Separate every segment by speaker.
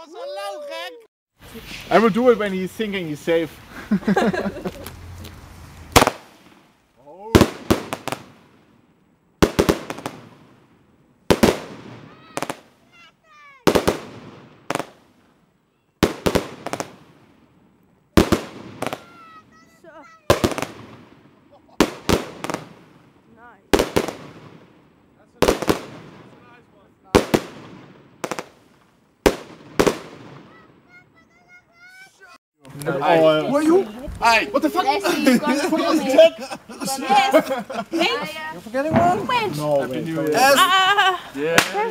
Speaker 1: was zo lauw, gek!
Speaker 2: I will do it when he's thinking he's safe.
Speaker 1: Where you? Hey, what the fuck?
Speaker 3: Leslie, you gonna film it. Yes.
Speaker 1: You're forgetting one?
Speaker 2: No,
Speaker 1: Happy
Speaker 2: wait,
Speaker 1: New
Speaker 2: sorry.
Speaker 1: Year. Yeah.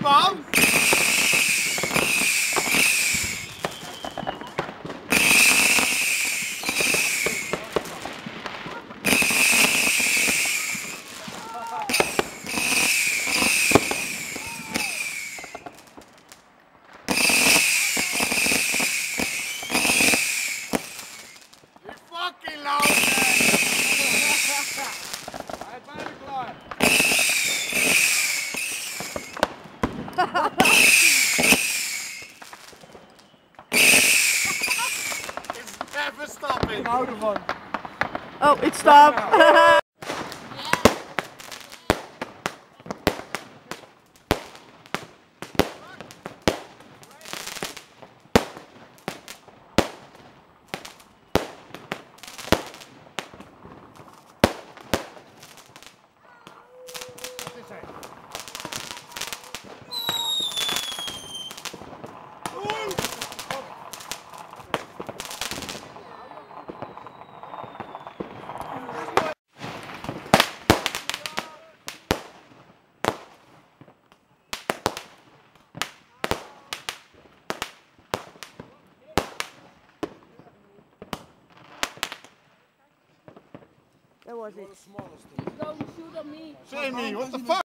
Speaker 1: Man! Fucking lauw! Hij is bijna klaar. Even stoppen. Ik hou ervan.
Speaker 4: Oh, it stopped. That was it.
Speaker 3: Go shoot on me.
Speaker 1: Jamie, what the fuck?